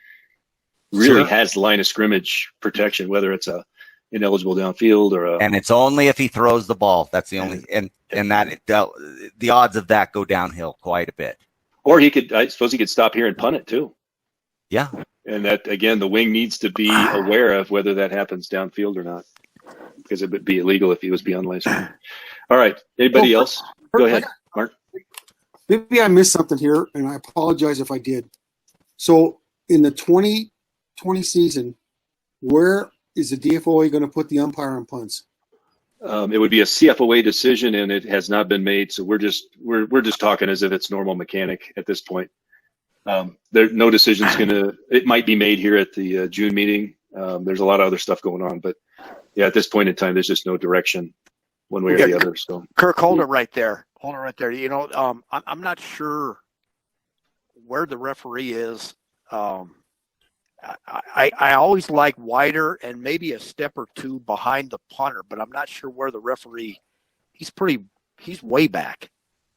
really has line of scrimmage protection, whether it's a ineligible downfield or and it's only if he throws the ball. That's the only, and that the odds of that go downhill quite a bit. Or I suppose he could stop here and punt it too. Yeah. And that, again, the wing needs to be aware of whether that happens downfield or not, because it would be illegal if he was beyond line scrimmage. All right. Anybody else? Go ahead, Mark. Maybe I missed something here, and I apologize if I did. So in the 2020 season, where is the DFOA going to put the umpire on punts? It would be a CFOA decision, and it has not been made. So we're just talking as if it's normal mechanic at this point. No decision's it might be made here at the June meeting. There's a lot of other stuff going on, but yeah, at this point in time, there's just no direction one way or the other. So Kirk, hold it right there. Hold it right there. You know, I'm not sure where the referee is. I always like wider and maybe a step or two behind the punter, but I'm not sure where the referee. He's way back.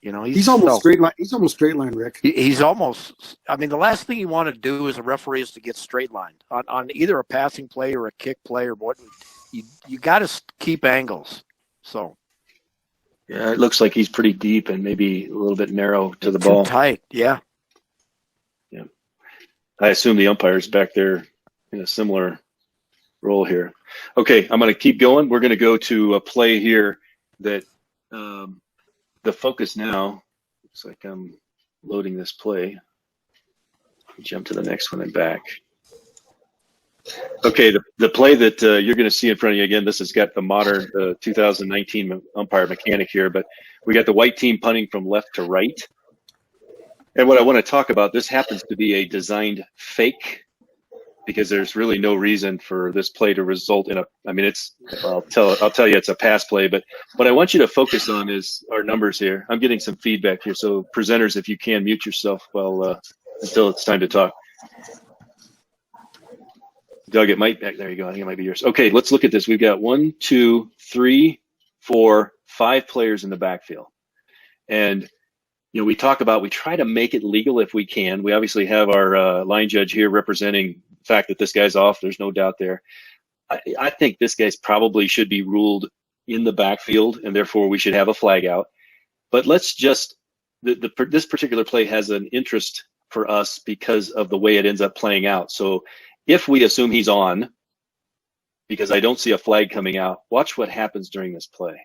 You know, he's almost straight line. He's almost straight line, Rick. He's almost. I mean, the last thing you want to do as a referee is to get straight lined on either a passing play or a kick play or what. You got to keep angles. So. Yeah, it looks like he's pretty deep and maybe a little bit narrow to the Too ball. Tight, yeah. Yeah. I assume the umpire's back there in a similar role here. Okay, I'm going to keep going. We're going to go to a play here that the focus now, looks like I'm loading this play. Jump to the next one and back. Okay, the play that you're going to see in front of you, again, this has got the modern 2019 umpire mechanic here, but we got the white team punting from left to right. And what I want to talk about, this happens to be a designed fake because there's really no reason for this play to result in I'll tell you it's a pass play, but what I want you to focus on is our numbers here. I'm getting some feedback here, so presenters, if you can, mute yourself until it's time to talk. Doug, there you go. I think it might be yours. Okay, let's look at this. We've got 1, 2, 3, 4, 5 players in the backfield. And, you know, we try to make it legal if we can. We obviously have our line judge here representing the fact that this guy's off. There's no doubt there. I think this guy's probably should be ruled in the backfield, and therefore we should have a flag out. But let's just, this particular play has an interest for us because of the way it ends up playing out. So if we assume he's on, because I don't see a flag coming out, watch what happens during this play.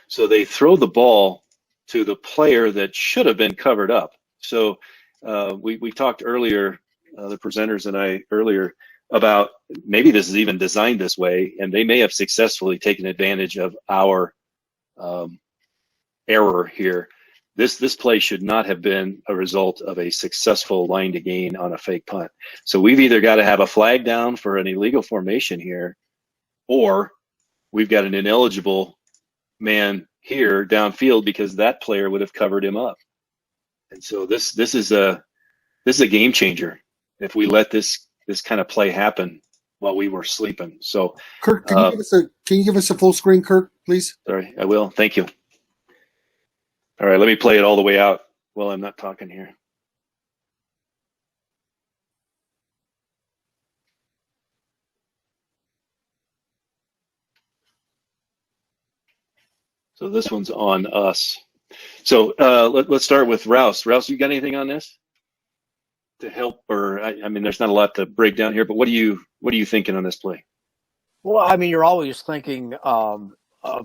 So they throw the ball to the player that should have been covered up. So we talked earlier, the presenters and I earlier, about maybe this is even designed this way, and they may have successfully taken advantage of our error here. This play should not have been a result of a successful line to gain on a fake punt. So we've either got to have a flag down for an illegal formation here, or we've got an ineligible man here downfield because that player would have covered him up. And so this is a game changer if we let this kind of play happen while we were sleeping. So Kirk, can you give us a full screen, Kirk, please? Sorry, I will. Thank you. All right, let me play it all the way out while I'm not talking here. So this one's on us. So let's start with Rouse. Rouse, you got anything on this to help? Or I mean, there's not a lot to break down here, but what are you thinking on this play? Well, I mean, you're always thinking of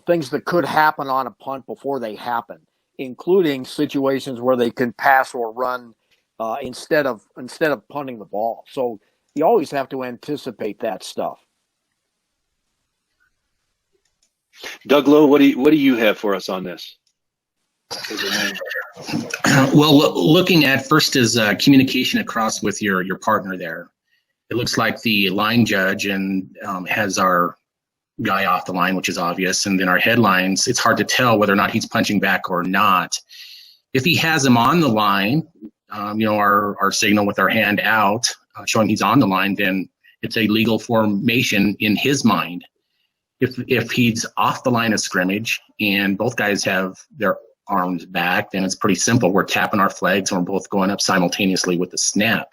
things that could happen on a punt before they happen, including situations where they can pass or run instead of punting the ball. So you always have to anticipate that stuff. Doug Lowe, what do you have for us on this? Well, looking at first is communication across with your partner there. It looks like the line judge and has our guy off the line, which is obvious, and then our headlines, it's hard to tell whether or not he's punching back or not. If he has him on the line, our signal with our hand out showing he's on the line, then it's a legal formation in his mind. If he's off the line of scrimmage and both guys have their arms back, then it's pretty simple. We're tapping our flags and we're both going up simultaneously with the snap.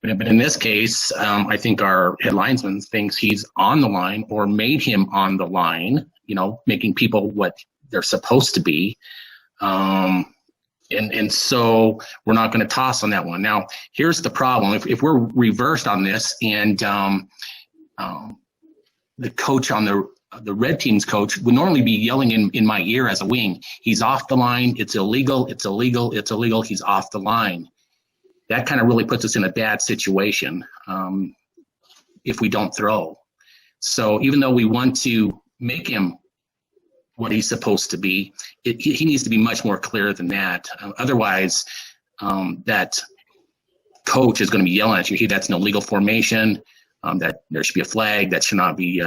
But in this case, I think our head linesman thinks he's on the line or made him on the line, making people what they're supposed to be. And so we're not going to toss on that one. Now, here's the problem. If we're reversed on this and the coach on the red team's coach would normally be yelling in my ear as a wing, he's off the line, it's illegal, it's illegal, it's illegal, he's off the line. That kind of really puts us in a bad situation. if we don't throw. So even though we want to make him what he's supposed to be, he needs to be much more clear than that. Otherwise, that coach is going to be yelling at you, hey, that's an illegal formation, that there should be a flag, that should not be,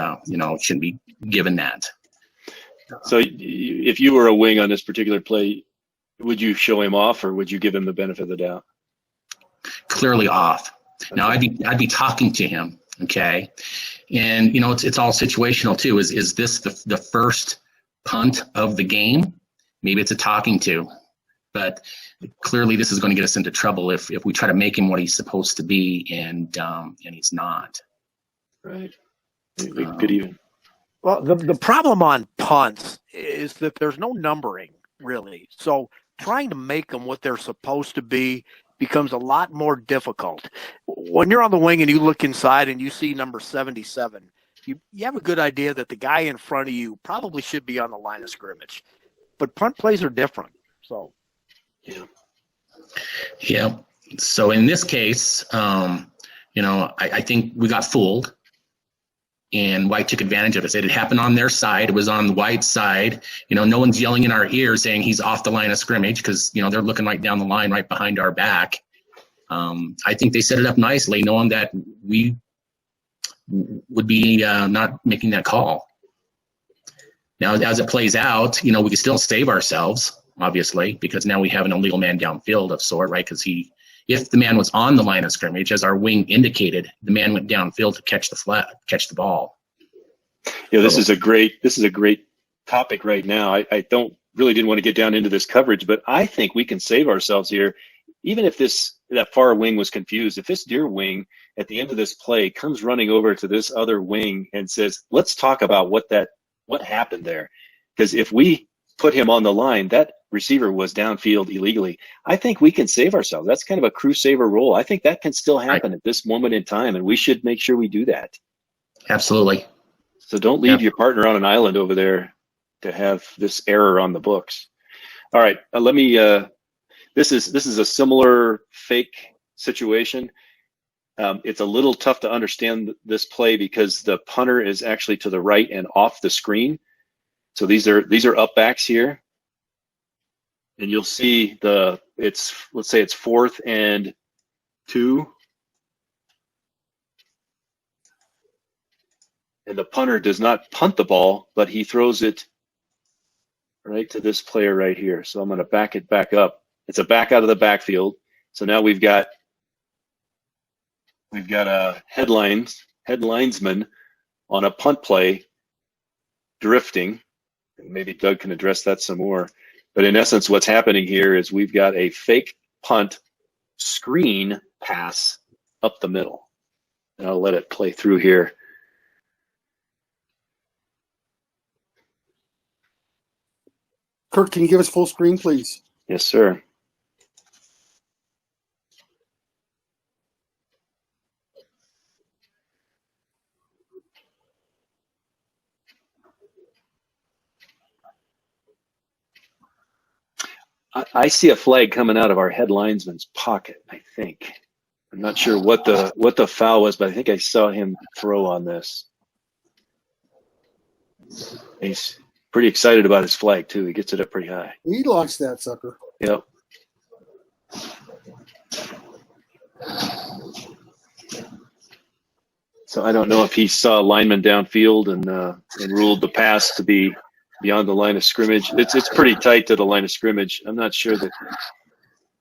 shouldn't be given that. So if you were a wing on this particular play, would you show him off or would you give him the benefit of the doubt? Clearly off. Okay. Now I'd be talking to him, okay? And it's all situational too. Is this the first punt of the game? Maybe it's a talking to, but clearly this is going to get us into trouble if we try to make him what he's supposed to be and he's not. Right. Good even. Well, the problem on punts is that there's no numbering, really. So trying to make them what they're supposed to be becomes a lot more difficult. When you're on the wing and you look inside and you see number 77, you have a good idea that the guy in front of you probably should be on the line of scrimmage. But punt plays are different. So, yeah. So in this case, I think we got fooled. And White took advantage of it. It had happened on their side. It was on White's side. No one's yelling in our ear saying he's off the line of scrimmage because, they're looking right down the line, right behind our back. I think they set it up nicely, knowing that we would be not making that call. Now, as it plays out, we can still save ourselves, obviously, because now we have an illegal man downfield of sort, right? Because if the man was on the line of scrimmage, as our wing indicated, the man went downfield to catch the ball. This is a great topic right now. I didn't want to get down into this coverage, but I think we can save ourselves here. Even if that far wing was confused, if this deer wing at the end of this play comes running over to this other wing and says, let's talk about what happened there. Because if we put him on the line, that receiver was downfield illegally. I think we can save ourselves. That's kind of a crew saver role. I think that can still happen at this moment in time, and we should make sure we do that. Absolutely. So don't leave your partner on an island over there to have this error on the books. All right, let me. This is a similar fake situation. It's a little tough to understand this play because the punter is actually to the right and off the screen. So these are up backs here. And you'll see let's say it's 4th and 2. And the punter does not punt the ball, but he throws it right to this player right here. So I'm going to back it back up. It's a back out of the backfield. So now we've got a headlinesman on a punt play drifting. Maybe Doug can address that some more. But in essence, what's happening here is we've got a fake punt screen pass up the middle. And I'll let it play through here. Kirk, can you give us full screen, please? Yes, sir. I see a flag coming out of our head linesman's pocket, I think. I'm not sure what the foul was, but I think I saw him throw on this. He's pretty excited about his flag, too. He gets it up pretty high. He launched that sucker. Yep. So I don't know if he saw a lineman downfield and ruled the pass to be beyond the line of scrimmage. It's pretty tight to the line of scrimmage. I'm not sure that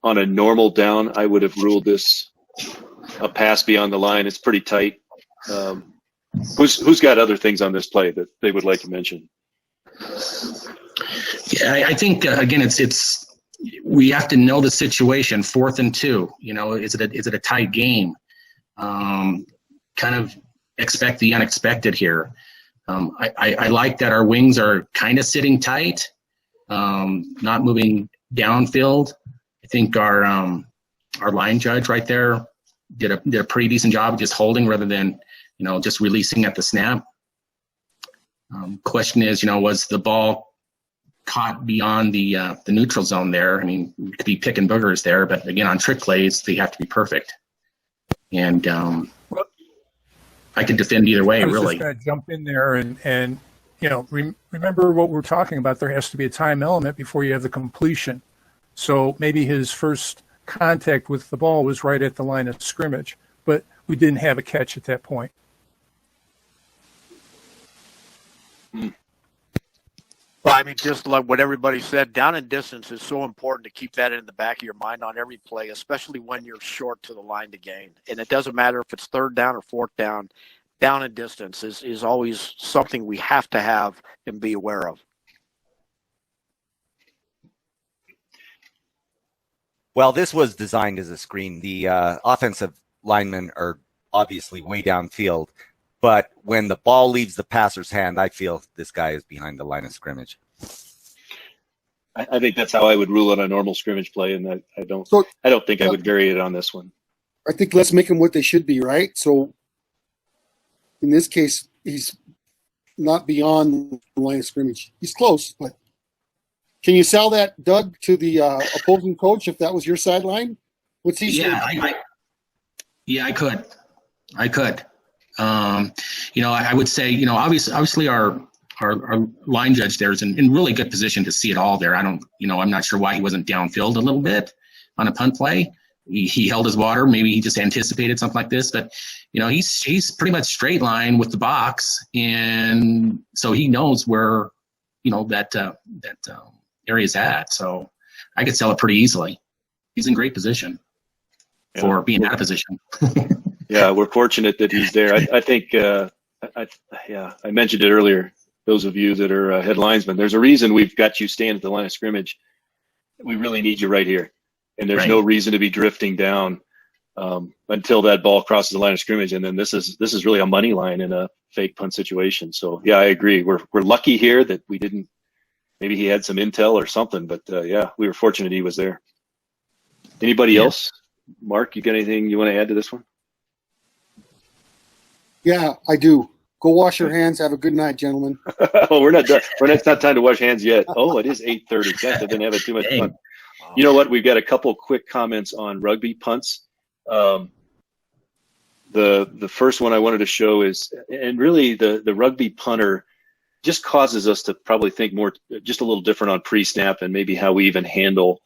on a normal down I would have ruled this a pass beyond the line. It's pretty tight. Who's got other things on this play that they would like to mention? Yeah, I think again, it's we have to know the situation. 4th and 2. Is it a tight game? Kind of expect the unexpected here. I like that our wings are kind of sitting tight, not moving downfield. I think our line judge right there did a pretty decent job of just holding rather than just releasing at the snap. Question is, was the ball caught beyond the neutral zone there? I mean, we could be picking boogers there, but again, on trick plays, they have to be perfect. And I could defend either way, I was really. just going to jump in there and remember what we're talking about. There has to be a time element before you have the completion. So maybe his first contact with the ball was right at the line of scrimmage, but we didn't have a catch at that point. Well, I mean, just like what everybody said, down and distance is so important to keep that in the back of your mind on every play, especially when you're short to the line to gain. And it doesn't matter if it's third down or fourth down, down and distance is always something we have to have and be aware of. Well, this was designed as a screen. The offensive linemen are obviously way downfield, but when the ball leaves the passer's hand, I feel this guy is behind the line of scrimmage. I think that's how I would rule on a normal scrimmage play, and I don't think I would vary it on this one. I think let's make them what they should be, right? So in this case, he's not beyond the line of scrimmage. He's close, but can you sell that, Doug, to the opposing coach if that was your sideline? What's he saying? I could. I would say, obviously our line judge there is in really good position to see it all there. I'm not sure why he wasn't downfield a little bit on a punt play. He held his water. Maybe he just anticipated something like this, but he's pretty much straight line with the box. And so he knows where, that area is at. So I could sell it pretty easily. He's in great position for being out of position. Yeah, we're fortunate that he's there. I think, I mentioned it earlier. Those of you that are head linesmen, there's a reason we've got you stand at the line of scrimmage. We really need you right here, and there's no reason to be drifting down until that ball crosses the line of scrimmage. And then this is really a money line in a fake punt situation. So yeah, I agree. We're lucky here that we didn't. Maybe he had some intel or something, but we were fortunate he was there. Anybody else? Mark, you got anything you want to add to this one? Yeah, I do. Go wash your hands. Have a good night, gentlemen. Oh, we're not done. It's not time to wash hands yet. Oh, it is 8:30. Gosh, I've been having too much fun. You know what? We've got a couple quick comments on rugby punts. The first one I wanted to show is, and really the rugby punter just causes us to probably think more, just a little different on pre-snap and maybe how we even handle.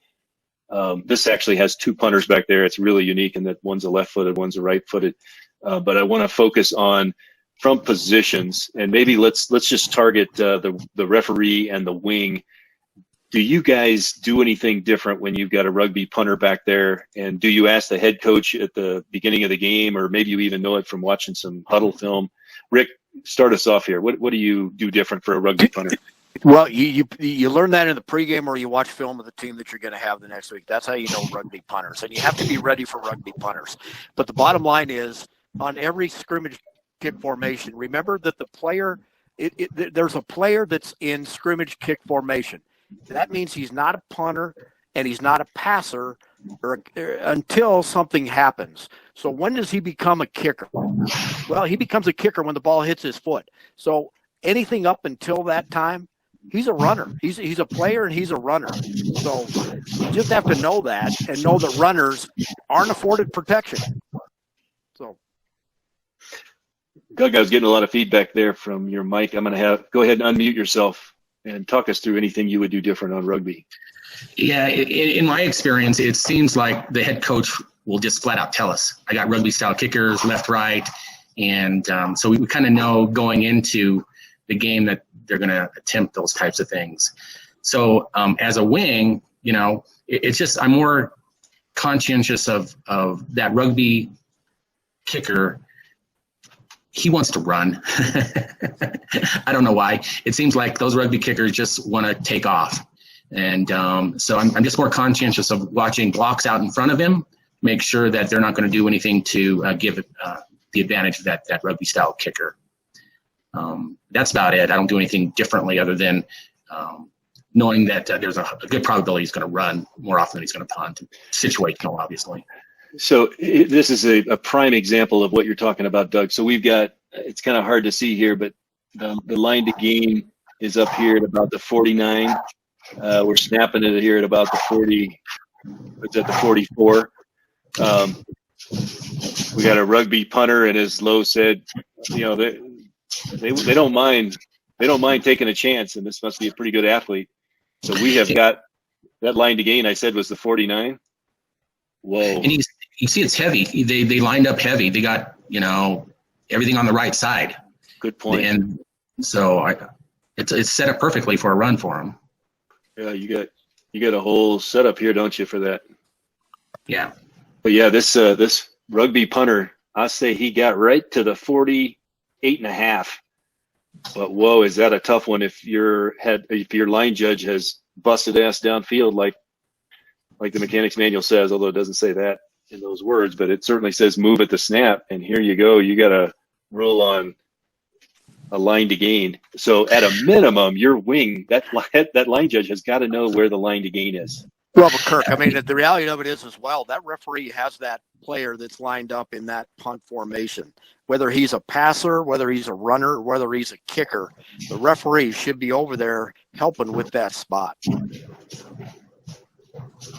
This actually has two punters back there. It's really unique in that one's a left-footed, one's a right-footed. But I want to focus on from positions, and maybe let's just target the referee and the wing. Do you guys do anything different when you've got a rugby punter back there? And do you ask the head coach at the beginning of the game, or maybe you even know it from watching some huddle film? Rick, start us off here. What do you do different for a rugby punter? Well, you learn that in the pregame, or you watch film of the team that you're going to have the next week. That's how you know rugby punters, and you have to be ready for rugby punters. But the bottom line is, on every scrimmage kick formation, remember that the player, there's a player that's in scrimmage kick formation. That means he's not a punter and he's not a passer until something happens. So when does he become a kicker? Well, he becomes a kicker when the ball hits his foot. So anything up until that time, he's a runner. He's a player and he's a runner. So you just have to know that and know that runners aren't afforded protection. So. Doug, I was getting a lot of feedback there from your mic. I'm going to go ahead and unmute yourself and talk us through anything you would do different on rugby. Yeah, in my experience, it seems like the head coach will just flat out tell us, I got rugby style kickers, left, right. And so we kind of know going into the game that they're going to attempt those types of things. So as a wing, it's just, I'm more conscientious of that rugby kicker. He wants to run. I don't know why. It seems like those rugby kickers just want to take off. And so I'm just more conscientious of watching blocks out in front of him, make sure that they're not going to do anything to give the advantage of that rugby style kicker. That's about it. I don't do anything differently other than knowing that there's a good probability he's going to run more often than he's going to punt. Situational, obviously. So this is a prime example of what you're talking about, Doug. So we've got, it's kind of hard to see here, but the line to gain is up here at about the 49. We're snapping it here at about the 40. It's at the 44. We got a rugby punter, and as Lowe said, they don't mind taking a chance, and this must be a pretty good athlete. So we have got that line to gain. I said was the 49. Whoa! And you see, it's heavy. They lined up heavy. They got everything on the right side. Good point. And so it's set up perfectly for a run for him. Yeah, you got a whole setup here, don't you, for that? Yeah. But yeah, this rugby punter, I say he got right to the 48.5. But whoa, is that a tough one if your line judge has busted ass downfield like the mechanics manual says, although it doesn't say that in those words, but it certainly says move at the snap, and here you go. You got to rule on a line to gain. So at a minimum, your wing, that line judge has got to know where the line to gain is. Well, but Kirk, I mean, the reality of it is as well, that referee has that player that's lined up in that punt formation. Whether he's a passer, whether he's a runner, whether he's a kicker, the referee should be over there helping with that spot.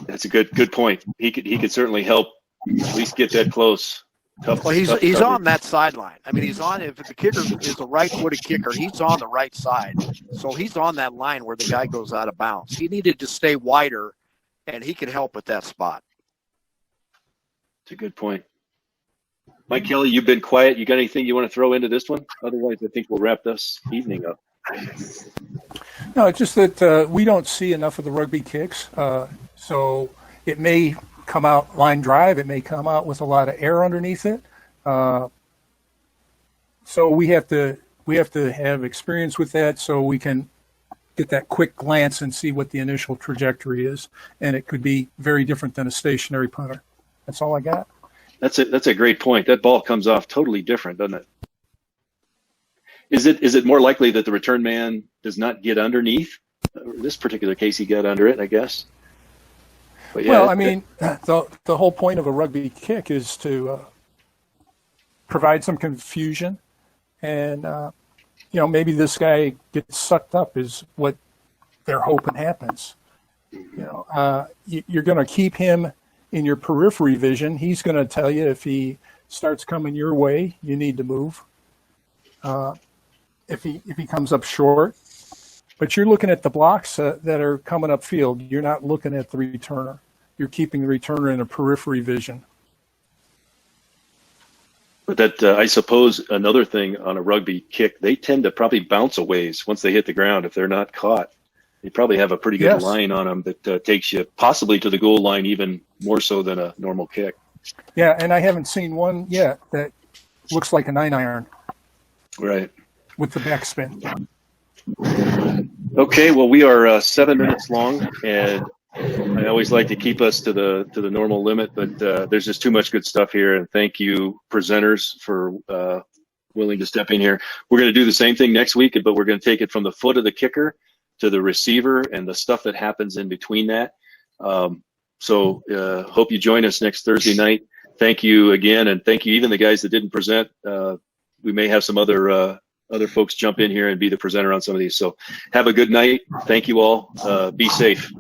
That's a good point. He could certainly help at least get that close. Well, he's on that sideline. I mean, he's on. If the kicker is a right-footed kicker, he's on the right side. So he's on that line where the guy goes out of bounds. He needed to stay wider, and he could help with that spot. It's a good point. Mike Kelley, you've been quiet. You got anything you want to throw into this one? Otherwise, I think we'll wrap this evening up. No, it's just that we don't see enough of the rugby kicks. So it may come out line drive. It may come out with a lot of air underneath it. So we have to have experience with that so we can get that quick glance and see what the initial trajectory is. And it could be very different than a stationary punter. That's all I got. That's a great point. That ball comes off totally different, doesn't it? Is it more likely that the return man does not get underneath? In this particular case, he got under it, I guess. But yeah, well, I mean, the whole point of a rugby kick is to provide some confusion, and maybe this guy gets sucked up is what they're hoping happens. You're going to keep him in your periphery vision. He's going to tell you if he starts coming your way, you need to move. If he comes up short, but you're looking at the blocks that are coming upfield. You're not looking at the returner. You're keeping the returner in a periphery vision. But that, I suppose, another thing on a rugby kick, they tend to probably bounce a ways once they hit the ground if they're not caught. They probably have a pretty good line on them that takes you possibly to the goal line even more so than a normal kick. Yeah, and I haven't seen one yet that looks like a 9-iron. Right. With the backspin. Okay, well, we are 7 minutes long, and I always like to keep us to the normal limit, but there's just too much good stuff here, and thank you, presenters, for willing to step in here. We're going to do the same thing next week, but we're going to take it from the foot of the kicker to the receiver and the stuff that happens in between that. So hope you join us next Thursday night. Thank you again, and thank you even the guys that didn't present. We may have some other folks jump in here and be the presenter on some of these. So have a good night. Thank you all. Be safe.